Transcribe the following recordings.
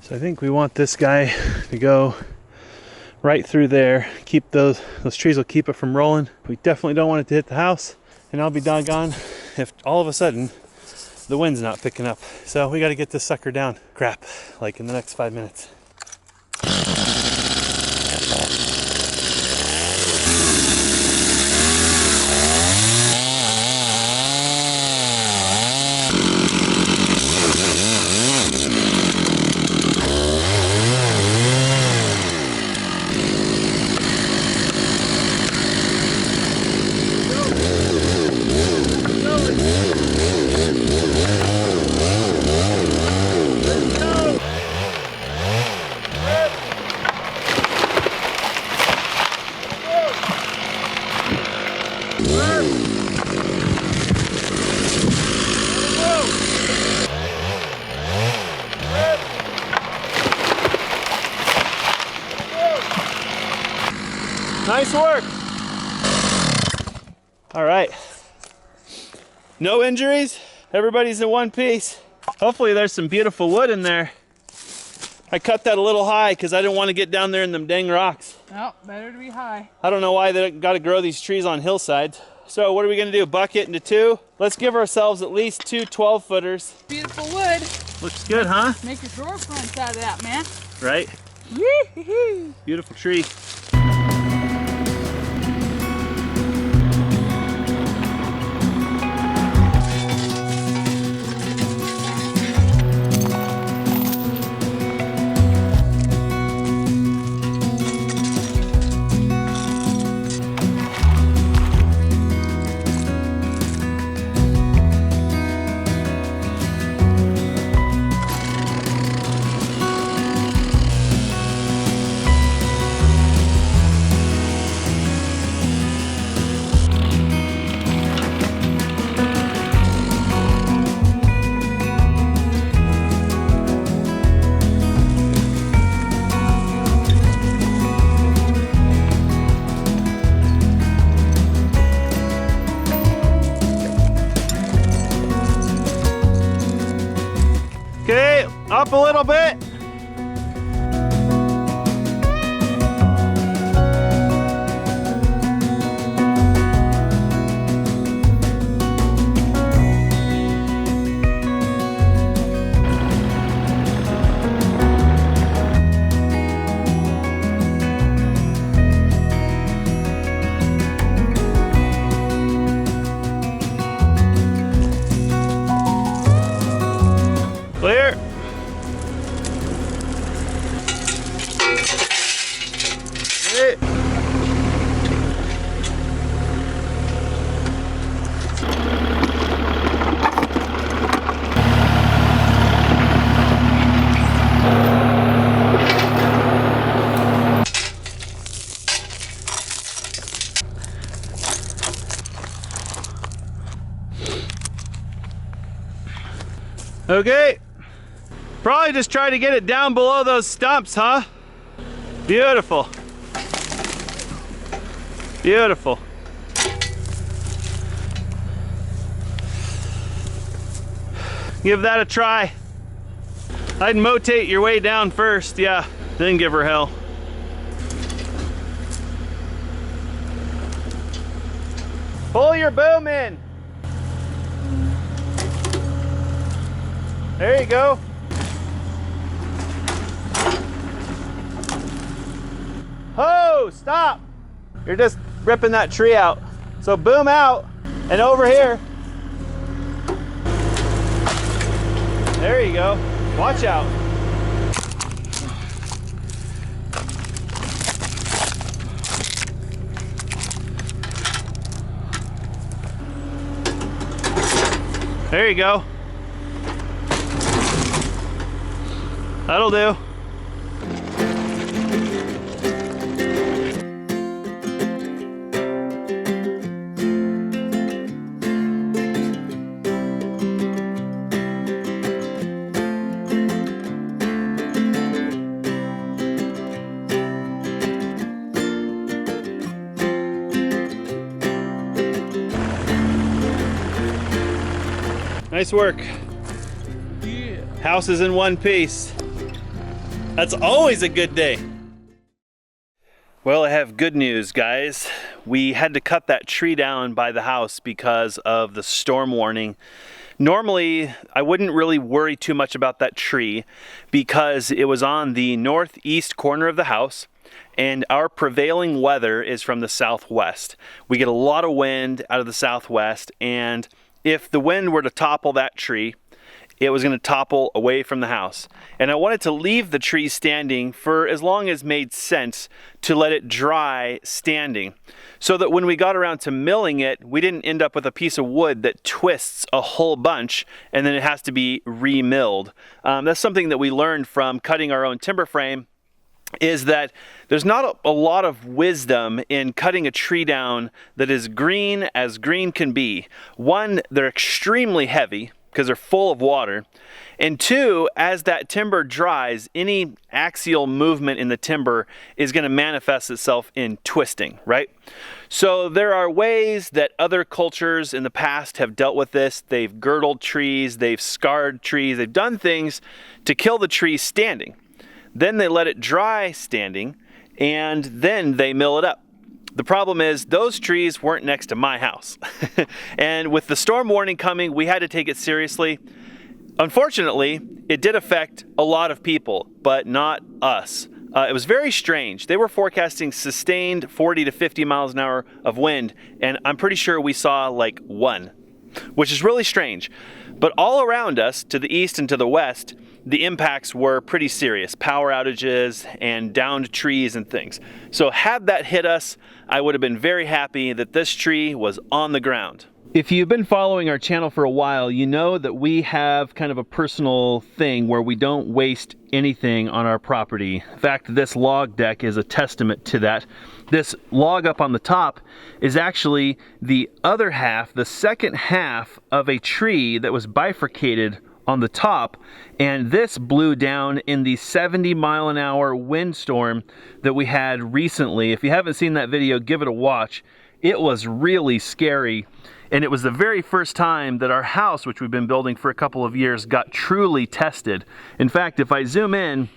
So I think we want this guy to go right through there. Keep those trees will keep it from rolling. We definitely don't want it to hit the house, and I'll be doggone if all of a sudden the wind's not picking up. So we got to get this sucker down. Crap, like in the next 5 minutes. Nice work. All right. No injuries. Everybody's in one piece. Hopefully there's some beautiful wood in there. I cut that a little high because I didn't want to get down there in them dang rocks. Oh, better to be high. I don't know why they got to grow these trees on hillsides. So what are we going to do? Buck it into two? Let's give ourselves at least two 12-footers. Beautiful wood. Looks good, huh? Make your drawer fronts out of that, man. Right? Beautiful tree. Okay, up a little bit. Clear. Hey. Okay. Probably just try to get it down below those stumps, huh? Beautiful. Beautiful. Give that a try. I'd motate your way down first, yeah, then give her hell. Pull your boom in. There you go. Oh, stop. You're just ripping that tree out. So boom out and over here. There you go. Watch out. There you go. That'll do. Nice work. Yeah. House is in one piece. That's always a good day. Well, I have good news, guys. We had to cut that tree down by the house because of the storm warning. Normally, I wouldn't really worry too much about that tree because it was on the northeast corner of the house and our prevailing weather is from the southwest. We get a lot of wind out of the southwest, and if the wind were to topple that tree, it was going to topple away from the house. And I wanted to leave the tree standing for as long as made sense to let it dry standing, so that when we got around to milling it, we didn't end up with a piece of wood that twists a whole bunch and then it has to be re-milled. That's something that we learned from cutting our own timber frame, is that there's not a lot of wisdom in cutting a tree down that is green as green can be. One, they're extremely heavy because they're full of water. And two, as that timber dries, any axial movement in the timber is going to manifest itself in twisting, right? So there are ways that other cultures in the past have dealt with this. They've girdled trees, they've scarred trees, they've done things to kill the tree standing. Then they let it dry standing, and then they mill it up. The problem is those trees weren't next to my house. And with the storm warning coming, we had to take it seriously. Unfortunately, it did affect a lot of people, but not us. It was very strange. They were forecasting sustained 40 to 50 miles an hour of wind, and I'm pretty sure we saw like one, which is really strange. But all around us, to the east and to the west, the impacts were pretty serious. Power outages and downed trees and things. So had that hit us, I would have been very happy that this tree was on the ground. If you've been following our channel for a while, you know that we have kind of a personal thing where we don't waste anything on our property. In fact, this log deck is a testament to that. This log up on the top is actually the other half, the second half of a tree that was bifurcated on the top, and this blew down in the 70-mile-an-hour windstorm that we had recently. If you haven't seen that video, give it a watch. It was really scary, and it was the very first time that our house, which we've been building for a couple of years, got truly tested. In fact, if I zoom in,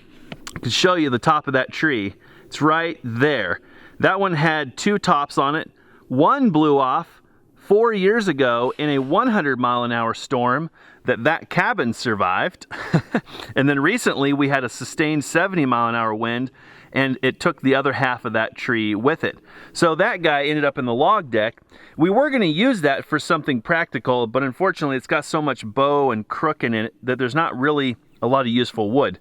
I can show you the top of that tree. It's right there. That one had two tops on it. One blew off 4 years ago in a 100-mile-an-hour storm that cabin survived. And then recently we had a sustained 70-mile-an-hour wind, and it took the other half of that tree with it. So that guy ended up in the log deck. We were going to use that for something practical, but unfortunately it's got so much bow and crook in it that there's not really a lot of useful wood.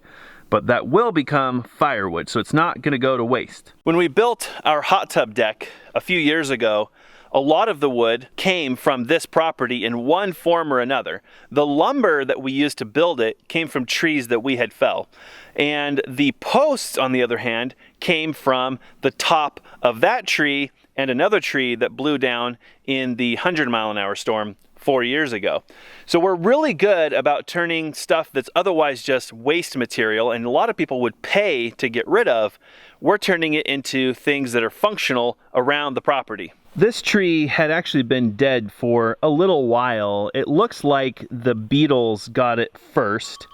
But that will become firewood, so it's not going to go to waste. When we built our hot tub deck a few years ago, a lot of the wood came from this property in one form or another. The lumber that we used to build it came from trees that we had fell. And the posts, on the other hand, came from the top of that tree and another tree that blew down in the 100-mile-an-hour storm 4 years ago. So we're really good about turning stuff that's otherwise just waste material and a lot of people would pay to get rid of, we're turning it into things that are functional around the property. This tree had actually been dead for a little while. It looks like the beetles got it first,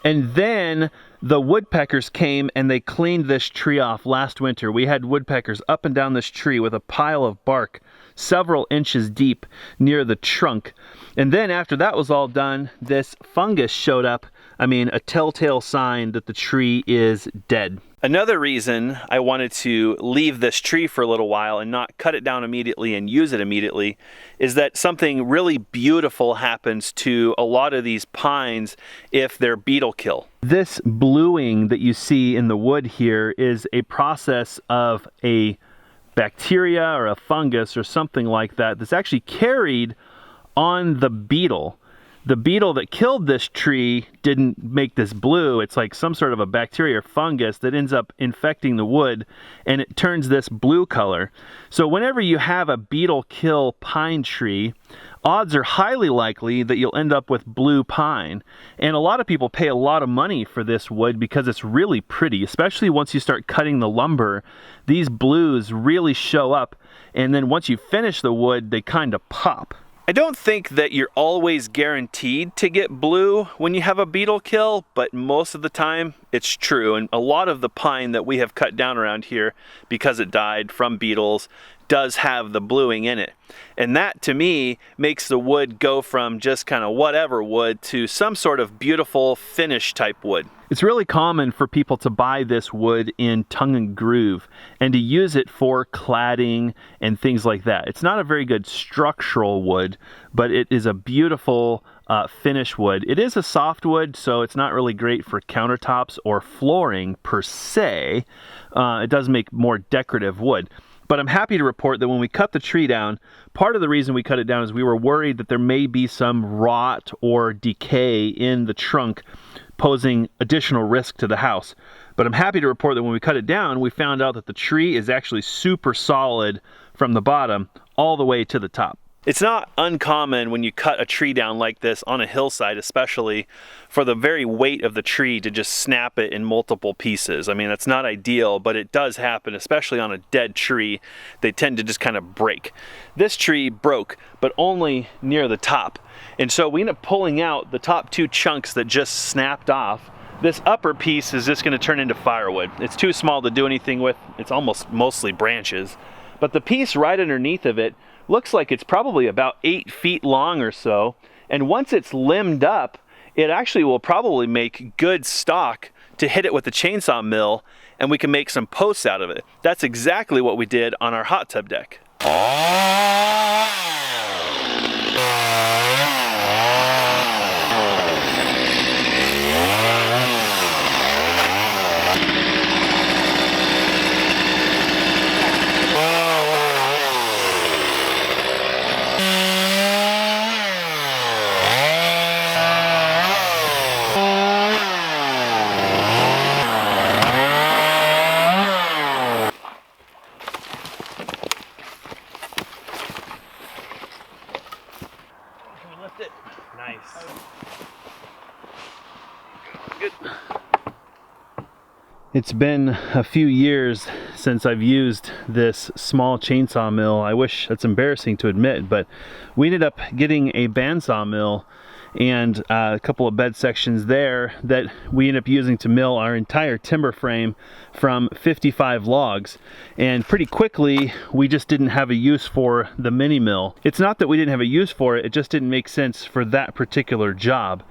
and then the woodpeckers came and they cleaned this tree off last winter. We had woodpeckers up and down this tree with a pile of bark several inches deep near the trunk. And then after that was all done, this fungus showed up. I mean, a telltale sign that the tree is dead. Another reason I wanted to leave this tree for a little while and not cut it down immediately and use it immediately is that something really beautiful happens to a lot of these pines if they're beetle kill. This bluing that you see in the wood here is a process of a bacteria or a fungus or something like that that's actually carried on the beetle. The beetle that killed this tree didn't make this blue. It's like some sort of a bacteria or fungus that ends up infecting the wood and it turns this blue color. So whenever you have a beetle kill pine tree, odds are highly likely that you'll end up with blue pine. And a lot of people pay a lot of money for this wood because it's really pretty, especially once you start cutting the lumber. These blues really show up, and then once you finish the wood, they kind of pop. I don't think that you're always guaranteed to get blue when you have a beetle kill, but most of the time it's true. And a lot of the pine that we have cut down around here, because it died from beetles, does have the bluing in it. And that, to me, makes the wood go from just kind of whatever wood to some sort of beautiful finish type wood. It's really common for people to buy this wood in tongue and groove and to use it for cladding and things like that. It's not a very good structural wood, but it is a beautiful finish wood. It is a soft wood, so it's not really great for countertops or flooring per se. It does make more decorative wood. But I'm happy to report that when we cut the tree down, part of the reason we cut it down is we were worried that there may be some rot or decay in the trunk, posing additional risk to the house. But I'm happy to report that when we cut it down, we found out that the tree is actually super solid from the bottom all the way to the top. It's not uncommon when you cut a tree down like this on a hillside, especially, for the very weight of the tree to just snap it in multiple pieces. I mean, that's not ideal, but it does happen, especially on a dead tree. They tend to just kind of break. This tree broke, but only near the top. And so we end up pulling out the top two chunks that just snapped off. This upper piece is just going to turn into firewood. It's too small to do anything with. It's almost mostly branches. But the piece right underneath of it looks like it's probably about 8 feet long or so. And once it's limbed up, it actually will probably make good stock to hit it with the chainsaw mill, and we can make some posts out of it. That's exactly what we did on our hot tub deck. Nice. Good. It's been a few years since I've used this small chainsaw mill. I wish, that's embarrassing to admit, but we ended up getting a bandsaw mill and a couple of bed sections there that we ended up using to mill our entire timber frame from 55 logs. And pretty quickly, we just didn't have a use for the mini mill. It's not that we didn't have a use for it, it just didn't make sense for that particular job.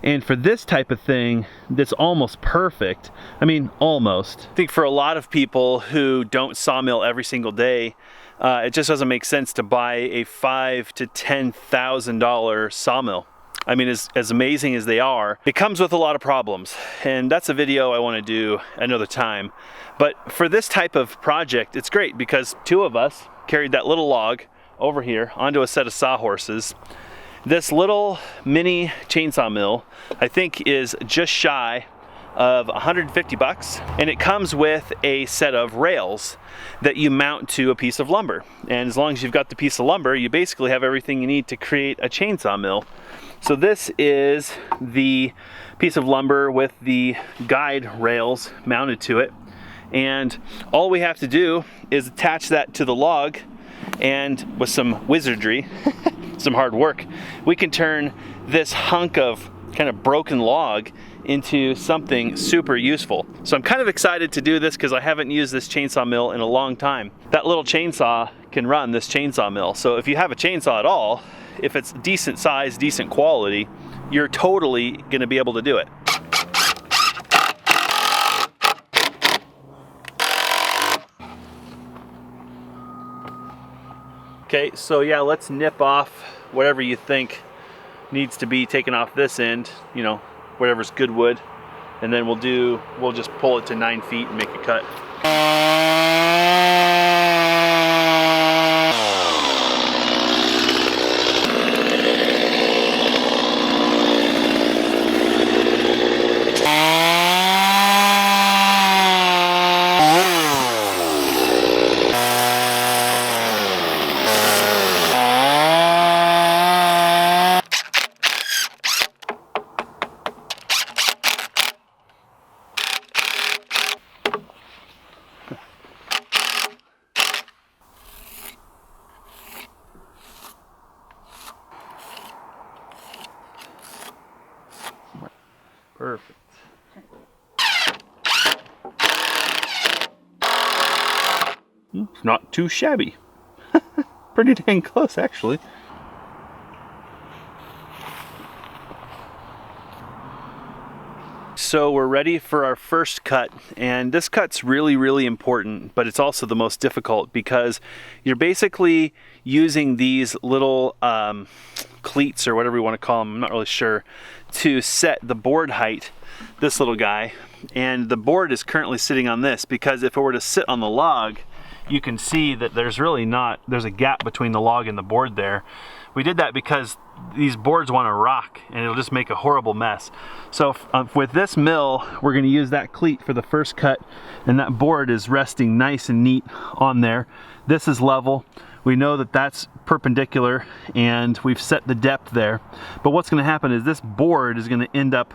And for this type of thing, that's almost perfect. I mean, almost. I think for a lot of people who don't sawmill every single day, it just doesn't make sense to buy a $5,000 to $10,000 sawmill. I mean, as amazing as they are, it comes with a lot of problems. And that's a video I want to do another time. But for this type of project, it's great because two of us carried that little log over here onto a set of sawhorses. This little mini chainsaw mill, I think, is just shy of 150 bucks, and it comes with a set of rails that you mount to a piece of lumber. And as long as you've got the piece of lumber, you basically have everything you need to create a chainsaw mill. So this is the piece of lumber with the guide rails mounted to it, and all we have to do is attach that to the log, and with some wizardry, some hard work, we can turn this hunk of kind of broken log into something super useful. So I'm kind of excited to do this because I haven't used this chainsaw mill in a long time. That little chainsaw can run this chainsaw mill. So if you have a chainsaw at all, if it's decent size, decent quality, you're totally going to be able to do it. Okay, so yeah, let's nip off whatever you think needs to be taken off this end, you know, whatever's good wood, and then we'll just pull it to 9 feet and make a cut. Perfect. Not too shabby. Pretty dang close, actually. So we're ready for our first cut, and this cut's really important, but it's also the most difficult because you're basically using these little cleats, or whatever you want to call them, I'm not really sure, to set the board height, this little guy. And the board is currently sitting on this because if it were to sit on the log, you can see that there's a gap between the log and the board there. We did that because these boards want to rock and it'll just make a horrible mess. So with this mill, we're going to use that cleat for the first cut, and that board is resting nice and neat on there. This is level. We know that that's perpendicular and we've set the depth there. But what's going to happen is this board is going to end up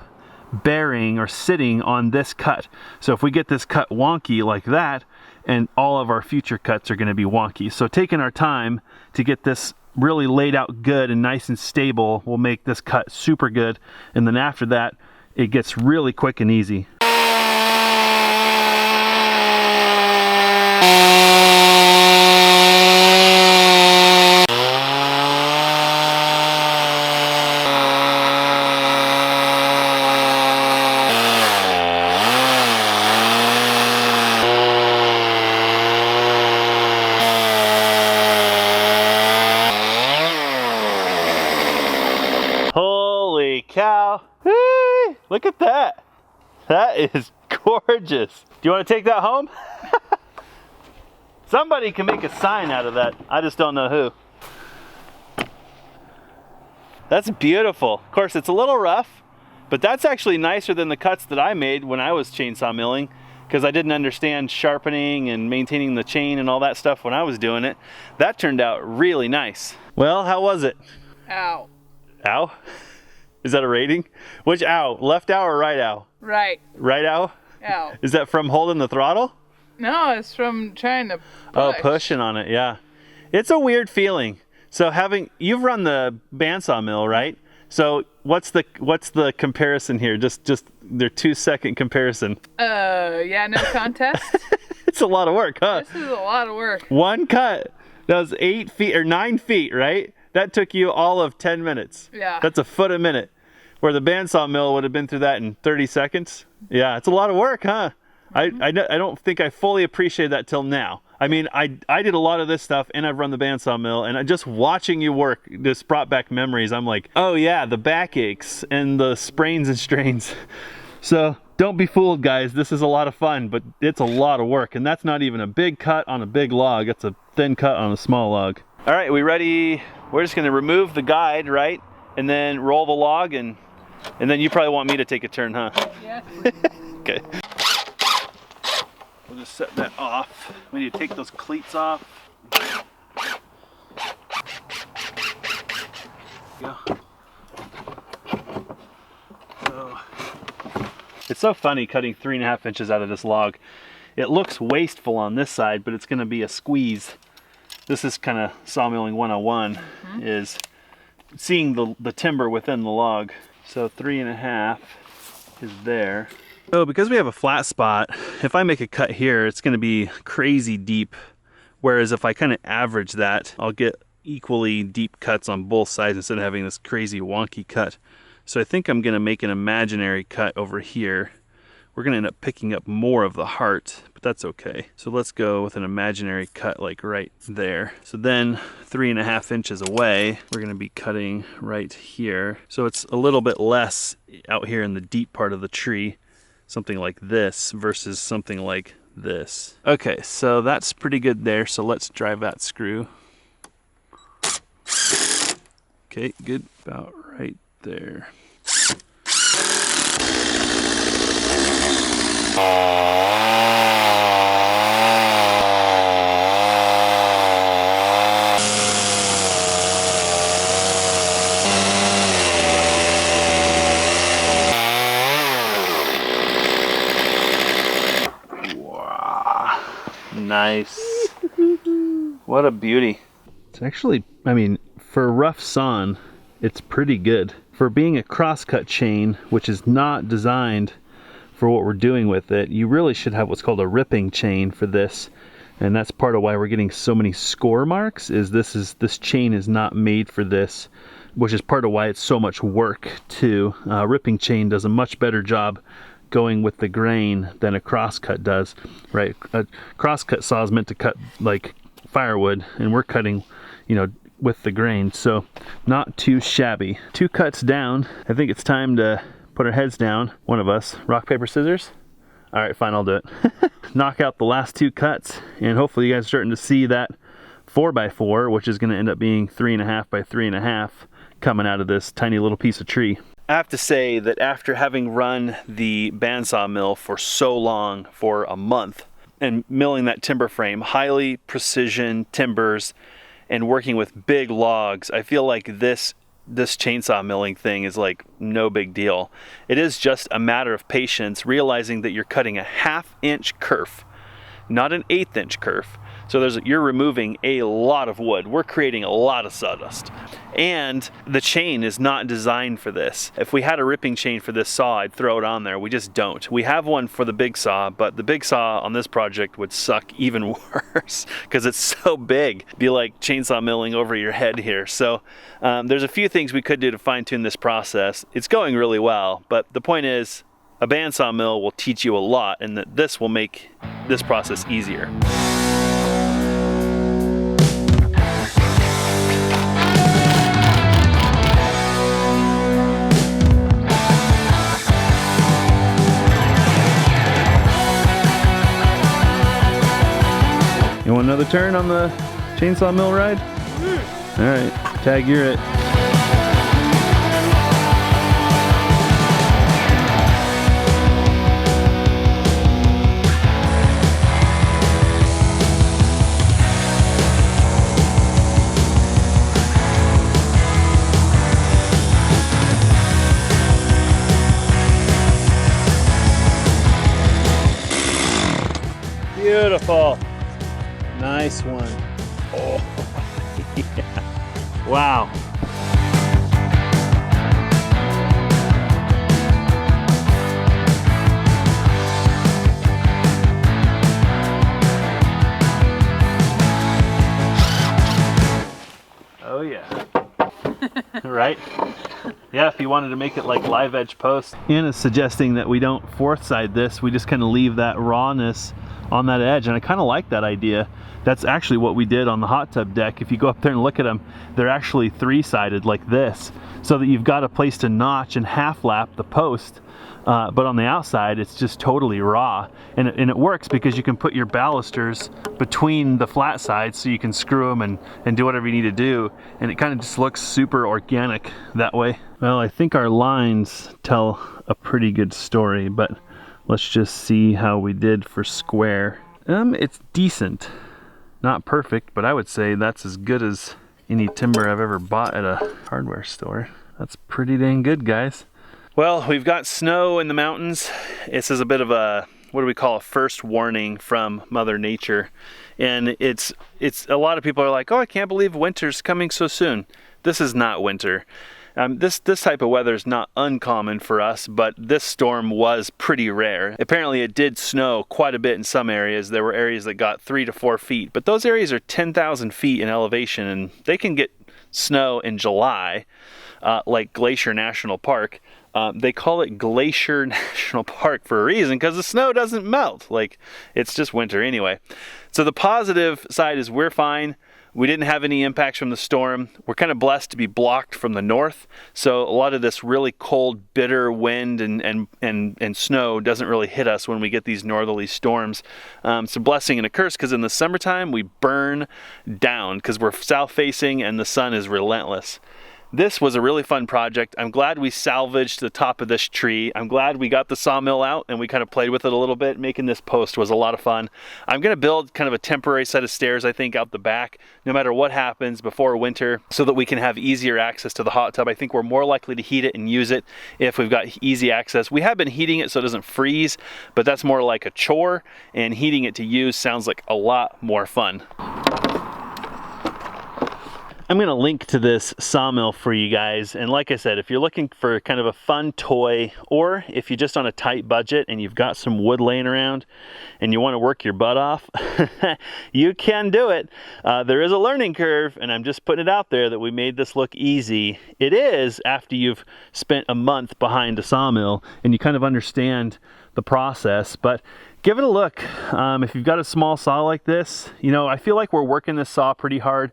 bearing or sitting on this cut. So if we get this cut wonky like that, and all of our future cuts are going to be wonky. So taking our time to get this really laid out good and nice and stable will make this cut super good, and then after that it gets really quick and easy. Holy cow. Whee! Look at that. That is gorgeous. Do you want to take that home? Somebody can make a sign out of that. I just don't know who. That's beautiful. Of course, it's a little rough, but that's actually nicer than the cuts that I made when I was chainsaw milling, because I didn't understand sharpening and maintaining the chain and all that stuff when I was doing it. That turned out really nice. Well, how was it? Ow. Ow? Is that a rating? Which ow? Left ow or right ow? Right. Right ow? Ow. Is that from holding the throttle? No, it's from trying to push. Oh, pushing on it, yeah. It's a weird feeling. So you've run the bandsaw mill, right? So what's the comparison here? Just their 2-second comparison. Yeah, no contest. It's a lot of work, huh? This is a lot of work. One cut. That was 8 feet or 9 feet, right? That took you all of 10 minutes. Yeah. That's a foot a minute. Where the bandsaw mill would have been through that in 30 seconds. Yeah, it's a lot of work, huh? I don't think I fully appreciated that till now. I mean, I did a lot of this stuff and I've run the bandsaw mill, and just watching you work just brought back memories. I'm like, oh yeah, the back aches and the sprains and strains. So don't be fooled, guys. This is a lot of fun, but it's a lot of work, and that's not even a big cut on a big log. It's a thin cut on a small log. All right, we ready? We're just gonna remove the guide, right? And then roll the log, and then you probably want me to take a turn, huh? Yes. Okay. We'll just set that off. We need to take those cleats off. Go. So, it's so funny cutting 3.5 inches out of this log. It looks wasteful on this side, but it's gonna be a squeeze. This is kind of sawmilling 101, is seeing the timber within the log. So 3.5 is there. So because we have a flat spot, if I make a cut here, it's going to be crazy deep. Whereas if I kind of average that, I'll get equally deep cuts on both sides instead of having this crazy wonky cut. So I think I'm going to make an imaginary cut over here. We're going to end up picking up more of the heart, but that's okay. So let's go with an imaginary cut like right there. So then 3.5 inches away, we're going to be cutting right here. So it's a little bit less out here in the deep part of the tree, something like this versus something like this. Okay, so that's pretty good there. So let's drive that screw. Okay, good, about right there. Wow, nice. What a beauty. It's actually, I mean, for rough sawn, it's pretty good. for being a crosscut chain, which is not designed for what we're doing with it, you really should have what's called a ripping chain for this. And that's part of why we're getting so many score marks, is this chain is not made for this, which is part of why it's so much work too. Ripping chain does a much better job going with the grain than a crosscut does, right? A crosscut saw is meant to cut like firewood, and we're cutting, you know, with the grain, so not too shabby. 2 cuts down. I think it's time to put our heads down. One of us. Rock, paper, scissors? All right, fine, I'll do it. Knock out the last 2 cuts, and hopefully you guys are starting to see that 4x4, which is gonna end up being 3.5 by 3.5, coming out of this tiny little piece of tree. I have to say that after having run the bandsaw mill for so long, for a month, and milling that timber frame, highly precision timbers, and working with big logs, I feel like this chainsaw milling thing is like no big deal. It is just a matter of patience, realizing that you're cutting a 1/2 inch kerf, not an 1/8 inch kerf. So you're removing a lot of wood. We're creating a lot of sawdust. And the chain is not designed for this. If we had a ripping chain for this saw, I'd throw it on there. We just don't. We have one for the big saw, but the big saw on this project would suck even worse because it's so big. It'd be like chainsaw milling over your head here. So there's a few things we could do to fine tune this process. It's going really well, but the point is, a bandsaw mill will teach you a lot, and that this will make this process easier. You want another turn on the chainsaw mill ride? All right, Tag, you're it. Beautiful. Nice one. Oh, yeah. Wow. Oh yeah. Right? Yeah, if you wanted to make it like live edge post. Anna's suggesting that we don't fourth side this, we just kind of leave that rawness on that edge, and I kind of like that idea. That's actually what we did on the hot tub deck. If you go up there and look at them, they're actually 3-sided like this, so that you've got a place to notch and half lap the post, but on the outside it's just totally raw, and it works because you can put your balusters between the flat sides so you can screw them and do whatever you need to do, and it kind of just looks super organic that way. Well, I think our lines tell a pretty good story, but let's just see how we did for square. It's decent. Not perfect, but I would say that's as good as any timber I've ever bought at a hardware store. That's pretty dang good, guys. Well, we've got snow in the mountains. This is a bit of a, what do we call, a first warning from Mother Nature. And it's a lot of people are like, oh, I can't believe winter's coming so soon. This is not winter. This type of weather is not uncommon for us, but this storm was pretty rare. Apparently it did snow quite a bit in some areas. There were areas that got 3 to 4 feet, but those areas are 10,000 feet in elevation, and they can get snow in July, like Glacier National Park. They call it Glacier National Park for a reason, because the snow doesn't melt. Like, it's just winter anyway. So the positive side is we're fine. We didn't have any impacts from the storm. We're kind of blessed to be blocked from the north, so a lot of this really cold, bitter wind and snow doesn't really hit us when we get these northerly storms. It's a blessing and a curse, because in the summertime we burn down because we're south facing and the sun is relentless. This was a really fun project. I'm glad we salvaged the top of this tree. I'm glad we got the sawmill out and we kind of played with it a little bit. Making this post was a lot of fun. I'm gonna build kind of a temporary set of stairs, I think, out the back, no matter what happens before winter, so that we can have easier access to the hot tub. I think we're more likely to heat it and use it if we've got easy access. We have been heating it so it doesn't freeze, but that's more like a chore, and heating it to use sounds like a lot more fun. I'm gonna link to this sawmill for you guys, and like I said, if you're looking for kind of a fun toy, or if you're just on a tight budget and you've got some wood laying around and you want to work your butt off, you can do it. There is a learning curve, and I'm just putting it out there that we made this look easy. It is after you've spent a month behind a sawmill and you kind of understand the process, but give it a look. If you've got a small saw like this, you know, I feel like we're working this saw pretty hard.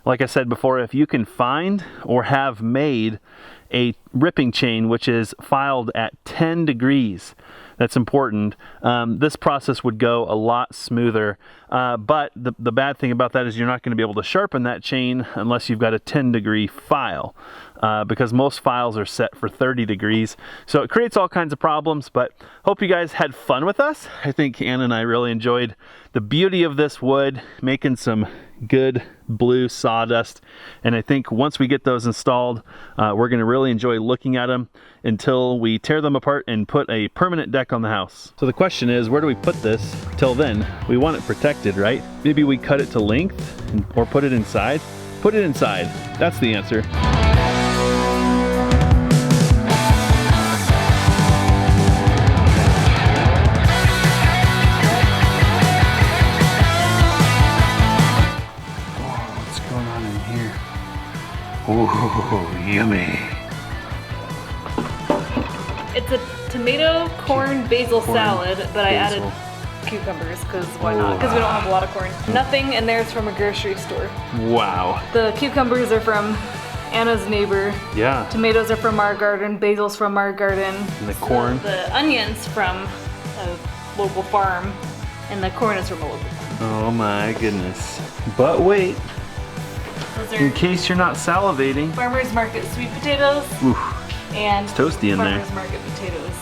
Like I said before, if you can find or have made a ripping chain which is filed at 10 degrees, that's important, this process would go a lot smoother. But the bad thing about that is you're not going to be able to sharpen that chain unless you've got a 10-degree file, because most files are set for 30 degrees. So it creates all kinds of problems, but hope you guys had fun with us. I think Anna and I really enjoyed the beauty of this wood, making some good blue sawdust, and I think once we get those installed, we're going to really enjoy looking at them until we tear them apart and put a permanent deck on the house. So the question is, where do we put this? Till then, we want it protected, right? Maybe we cut it to length or put it inside? Put it inside. That's the answer. Oh, yummy. It's a tomato, corn, basil salad, but I added cucumbers because why not? Because we don't have a lot of corn. Nothing in there is from a grocery store. Wow. The cucumbers are from Anna's neighbor. Yeah. Tomatoes are from our garden, basil's from our garden. And the corn? The onions from a local farm, and the corn is from a local farm. Oh my goodness. But wait. In case you're not salivating. Farmer's Market sweet potatoes. Oof. And it's toasty in there. Farmer's Market potatoes.